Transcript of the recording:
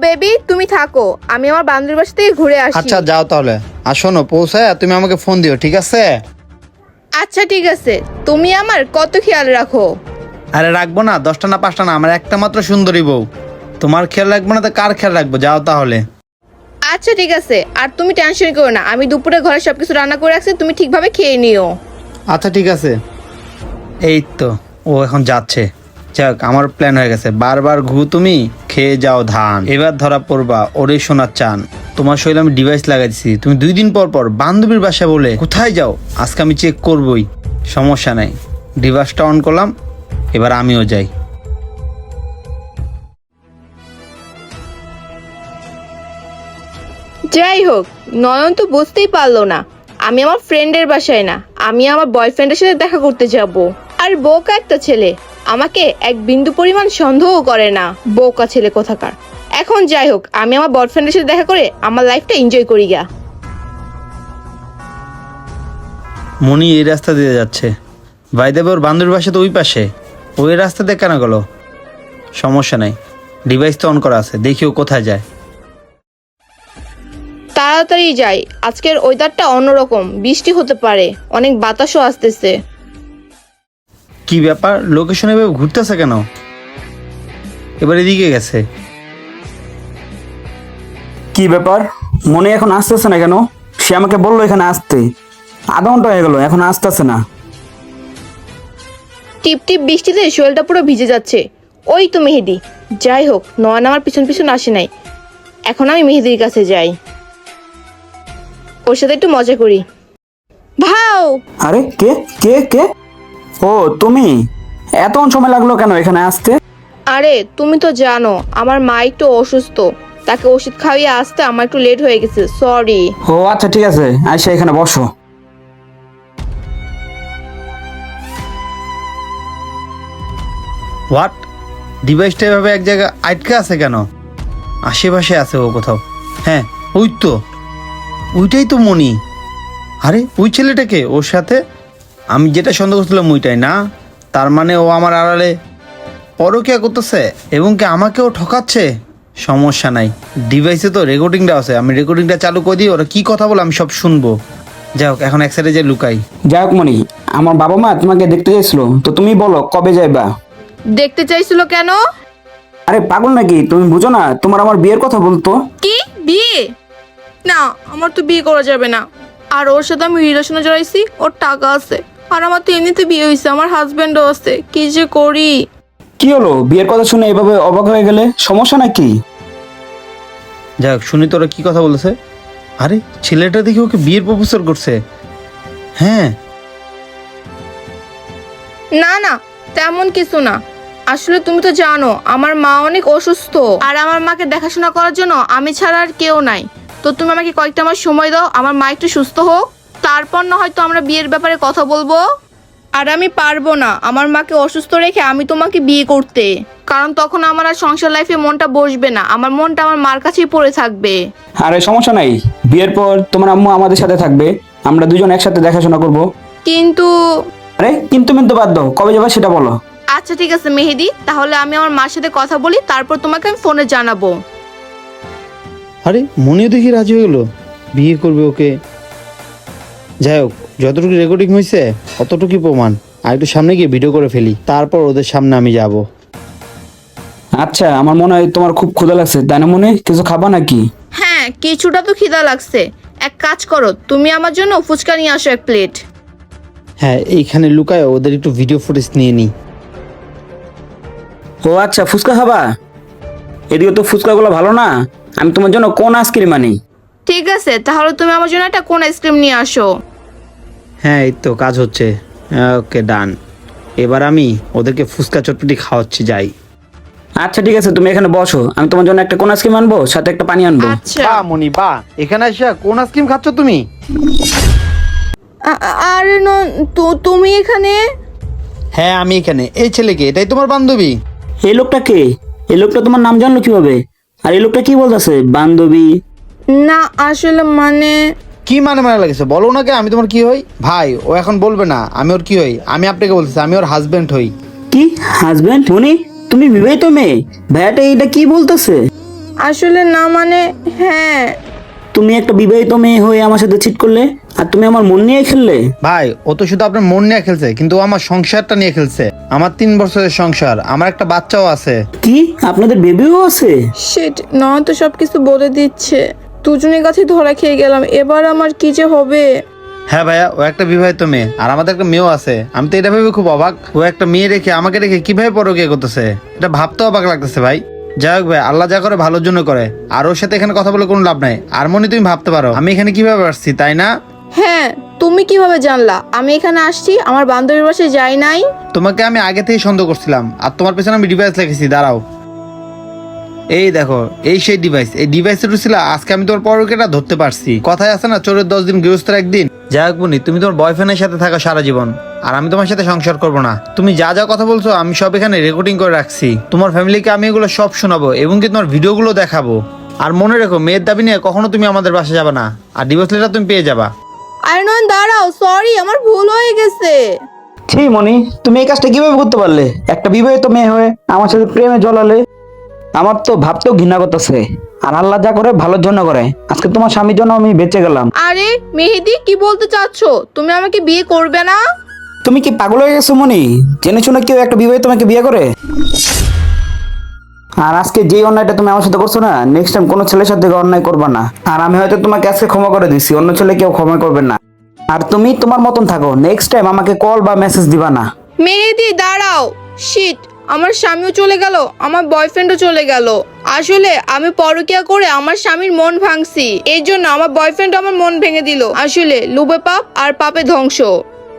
Baby তুমি থাকো, আমি আমার বান্ধবীর বাসা থেকে ঘুরে আসি। আচ্ছা যাও তাহলে। আর শোনো, পৌঁছায় তুমি আমাকে ফোন দিও, ঠিক আছে? আচ্ছা ঠিক আছে, তুমি আমার কত খেয়াল রাখো। আরে রাখবো না, 10টা না 5টা না, আমার একটা মাত্র সুন্দরী বউ। তোমার খেয়াল রাখবো না তো কার খেয়াল রাখবো? যাও তাহলে। আচ্ছা ঠিক আছে, আর তুমি টেনশন করো না, আমি দুপুরে ঘরে সবকিছু রান্না করে রাখছি, তুমি ঠিকভাবে খেয়ে নিও। আচ্ছা ঠিক আছে। এই তো ও এখন যাচ্ছে। যাক, আমার প্ল্যান হয়ে গেছে। বারবার তুমি খেয়ে যাও ধান, এবার ধরা পড়বা ওরে সোনার চান। তোমার শরীরে আমি ডিভাইস লাগাইছি, তুমি 2 দিন পর পর বান্ধবীর বাসা বলে কোথায় যাও? আজকে আমি চেক করবই, সমস্যা নাই। ডিভাইসটা অন করলাম, এবার আমিও যাই। যাই হোক, নয়ন তো বুঝতেই পারলো না আমি আমার ফ্রেন্ডের বাসায় না, আমি আমার বয়ফ্রেন্ডের সাথে দেখা করতে যাব। আর বোকা একটা ছেলে, আমাকে এক বিন্দু পরিমাণ সন্দেহ করে না, বোকা ছেলে কোথাকার। এখন যাই হোক, আমি আমার বয়ফ্রেন্ডের সাথে দেখা করে আমার লাইফটা এনজয় করি গা। মনি এই রাস্তা দিয়ে যাচ্ছে। ভাইদেব ওর বান্ধবীর বাসা তো ওই পাশে, ওই রাস্তা দিয়ে কেন গেল? সমস্যা নাই, ডিভাইস তো অন করা আছে, দেখি ও কোথায় যায়। তাড়াতাড়ি যাই, আজকের ওয়েদারটা অন্যরকম, বৃষ্টি হতে পারে, অনেক বাতাসও আসতেছে। কি ব্যাপার, লোকেশন এভাবে ঘুরতেছে কেন? এবার এদিকে গেছে। কি ব্যাপার, মনে এখন আসতেছে না কেন? সে আমাকে বললো এখানে আসতে, আধা ঘন্টা হয়ে গেল, এখন আসতেছে না। টিপ টিপ বৃষ্টিতে শরীরটা পুরো ভিজে যাচ্ছে। ওই তো মেহেদি। যাই হোক, নয়ন আমার পিছন পিছন আসে নাই, এখন আমি মেহেদির কাছে যাই, ওর সাথে একটু মজা করি। ভাও, আরে কে কে কে? ও তুমি, এতক্ষণ সময় লাগলো কেন এখানে আসতে? আরে তুমি তো জানো আমার মা একটু অসুস্থ, তাকে ওষুধ খাইয়ে আসতে আমার একটু লেট হয়ে গেছে, সরি। ও আচ্ছা ঠিক আছে, আইসা এখানে বসো। হোয়াট, ডিভাইসটা এভাবে এক জায়গায় আটকে আছে কেন? আশেপাশে আছে ও কোথাও। হ্যাঁ ওই তো, ওইটাই তো মনি। আরে ওই ছেলেটাকে ওর সাথে আমি যেটা সন্দেহ করছিলাম ওইটাই না? তার মানে ও আমার আড়ালে পরকীয়া করতেছে এবং কি আমাকেও ঠকাচ্ছে। সমস্যা নাই, ডিভাইসে তো রেকর্ডিংটা আছে, আমি রেকর্ডিংটা চালু করে দিই, ওরা কি কথা বলে আমি সব শুনবো। যাই হোক, এখন এক সাইডে যে লুকাই। যাই হোক মনি, আমার বাবা মা তোমাকে দেখতে চাইছিল, তো তুমি বলো কবে যাইবা? দেখতে চাইছিল কেন? আরে পাগল নাকি তুমি, বুঝো না? তোমার আমার বিয়ের কথা বলতো। কি বিয়ে? না, আমার তো বিয়ে করা যাবে না। আর ওর সাথে আমি রিলেশনে জড়াইছি, ওর টাকা আছে, আর আমার তো এমনিতে বিয়ে হয়েছে, আমার হাজবেন্ডও আছে, কি যে করি। কি হলো, বিয়ের কথা শুনে এভাবে অবাক হয়ে গেলে? সমস্যা নাকি? যাই হোক, শুনি তোরা কি কথা বলেছে। আরে ছেলেটা দেখি ওকে বিয়ের প্রপোজাল করছে। হ্যাঁ, না না, তেমন কিছু না। আসলে তুমি তো জানো আমার মা অনেক অসুস্থ, আর আমার মাকে দেখাশোনা করার জন্য আমি ছাড়া আর কেউ নাই। তো তুমি আমাকে কয়েকটা মাস সময় দাও, আমার মা একটু সুস্থ হোক, তারপর না হয়তো আমরা বিয়ের ব্যাপারে কথা বলবো। আর আমি পারবো না আমার মাকে অসুস্থ রেখে আমি তোমাকে বিয়ে করতে, কারণ তখন আমার আর সংসার লাইফে মনটা বসবে না, আমার মনটা আমার মার কাছেই পড়ে থাকবে। আরে সমস্যা নাই, বিয়ের পর তোমার আম্মু আমাদের সাথে থাকবে, আমরা দুজন একসাথে দেখাশোনা করব। কিন্তু আরে কিন্তু মিন্তু বাদ দাও, কবে যাবা সেটা বলো। আচ্ছা ঠিক আছে মেহেদি, তাহলে আমি আমার মার সাথে কথা বলি, তারপর তোমাকে আমি ফোনে জানাবো। আরে মনিও দেখি রাজি হয়ে গেলো, বিয়ে করবে ওকে। যাই হোক, যতটুকু রেকর্ডিং হয়েছে অতটুকুই প্রমাণ। আর একটু সামনে গিয়ে ভিডিও করে ফেলি, তারপর ওদের সামনে আমি যাব। আচ্ছা, আমার মনে হয় তোমার খুব ক্ষুধা লাগছে, তাই না? মনে কিছু খাবা নাকি? হ্যাঁ, কিছুটা তো খিদা লাগছে। এক কাজ করো, তুমি আমার জন্য ফুচকা নিয়ে আসো 1 প্লেট। হ্যাঁ, এইখানে লুকায় ওদের একটু ভিডিও ফুটেজ নিয়ে নিই। ও আচ্ছা, ফুচকা খাবা? এদিকে তো ফুচকাগুলো ভালো না, আমি তোমার জন্য কোন আইসক্রিম আনি? ঠিক আছে, তাহলে তুমি আমার জন্য একটা কোন আইসক্রিম নিয়ে আসো। হ্যাঁ এই তো কাজ হচ্ছে। ওকে ডান। এবার আমি ওদেরকে ফুচকা চটপটি খাওয়াচ্ছি, যাই। আচ্ছা ঠিক আছে, তুমি এখানে বসো, আমি তোমার জন্য একটা কোন আইসক্রিম আনবো, সাথে একটা পানি আনবো। আচ্ছা। বা মনি বা, এখানে এসে কোন আইসক্রিম খাচ্ছ তুমি? আরে তুমি এখানে? হ্যাঁ আমি এখানে। এই ছেলেকে, এটাই তোমার বান্ধবী? এই লোকটা কে? এই লোকটা তোমার নাম জানলো কিভাবে? আর এই লোকটা কি বলতেছে বান্ধবী? না আসলে মানে কি মানে মানে লাগেছে, বলো না কে আমি তোমার কি হই? ভাই ও এখন বলবে না আমি ওর কি হই। আমি আপনাকে বলতেছি আমি ওর হাজবেন্ড হই। কি হাজবেন্ড? মনি তুমি বিবাহিত মেয়ে? ভাইয়াটা এইটা কি বলতেছে? আসলে না মানে হ্যাঁ। তুমি একটা বিবাহিত মেয়ে হয়ে আমার সাথে চিট করলে, আর তুমি আমার মন নিয়ে খেললে। ভাই ও তো শুধু আপনার মন নিয়ে খেলছে, কিন্তু ও আমার সংসারটা নিয়ে খেলছে। আমার 3 বছরের সংসার, আমার একটা বাচ্চাও আছে। কি আপনাদের বেবিও আছে? শিট, না তো সবকিছু বলে দিচ্ছে। দুজনের কাছে ধরা খেয়ে গেলাম, এবার আমার কি যে হবে। হ্যাঁ ভাইয়া, ও একটা বিবাহিত মেয়ে, আর আমাদের একটা মেয়েও আছে। আমি তো এটা ভেবে খুব অবাক, ও একটা মেয়ে রেখে আমাকে রেখে কিভাবে পরকীয়া করতেছে। এটা ভাবতেও অবাক লাগতেছে ভাই। যাই হোক ভাই, আল্লাহ যা করে ভালোর জন্য করে। আর ওর সাথে এখানে কথা বলে কোনো লাভ নাই। আর মনে তুমি ভাবতে পারো আমি এখানে কিভাবে আসছি, তাই না? হ্যাঁ, তুমি কিভাবে জানলা আমি এখানে আসছি? আমার বান্ধবীর বাসায় যাই নাই। তোমাকে আমি আগে থেকেই সন্দেহ করছিলাম, আর তোমার পেছনে আমি ডিভাইস রেখেছি। দাঁড়াও, এই দেখো, এই সেই ডিভাইস। এই ডিভাইসের ছিল আজকে আমি তোমার পরকীয়াটা ধরতে পারছি। কথায় আছে না, চোরের 10 দিন গৃহস্থের 1 দিন। যাই হোক বোনি, তুমি তোমার বয়ফ্রেন্ডের সাথে থাকো সারা জীবন, আর আমি তোমার সাথে সংসার করব না। তুমি যা যা কথা বলছো আমি সব এখানে রেকর্ডিং করে রাখছি। তোমার ফ্যামিলিকে আমি এগুলো সব শোনাবো, এবং কি তোমার ভিডিওগুলো দেখাবো। আর মনে রেখো, মেয়ের দাবি নিয়ে কখনো তুমি আমাদের বাসায় যাবে না, আর ডিভোর্স লেটার তুমি পেয়ে যাবা। আরে নয়ন দাঁড়াও, সরি, আমার ভুল হয়ে গেছে। ছি মনি, তুমি এই কাজটা কিভাবে করতে পারলে? একটা বিবাহিত মেয়ে হয়ে আমার সাথে প্রেমে জড়ালে। আমার তো ভাবতেও ঘৃণা করতেছে। আর আল্লাহ যা করে ভালোর জন্য করে। আজকে তোমার স্বামীর জন্য আমি বেঁচে গেলাম। আরে মেহেদি, কি বলতে চাচ্ছ? তুমি আমাকে বিয়ে করবে না? তুমি কি পাগল হয়ে গেছো মনি? জেনে শুনে কেউ একটা বিবাহিত মেয়েকে বিয়ে করে? আর আজকে যে অন্যায়টা তুমি আমার সাথে করছো না, নেক্সট টাইম কোনো ছেলের সাথে অন্যায় করবে না। আর আমি হয়তো তোমাকে আজকে ক্ষমা করে দিছি, অন্য ছেলে কেউ ক্ষমা করবে না। আর তুমি তোমার মতন থাকো, নেক্সট টাইম আমাকে কল বা মেসেজ দিবা না। মেহেদি দাঁড়াও। শিট, আমার স্বামীও চলে গেল, আমার বয়ফ্রেন্ডও চলে গেল। আসলে আমি পরকীয়া করে আমার স্বামীর মন ভাঙছি, এই জন্য আমার বয়ফ্রেন্ড আমার মন ভেঙে দিল। আসলে লোভে পাপ আর পাপে ধ্বংস।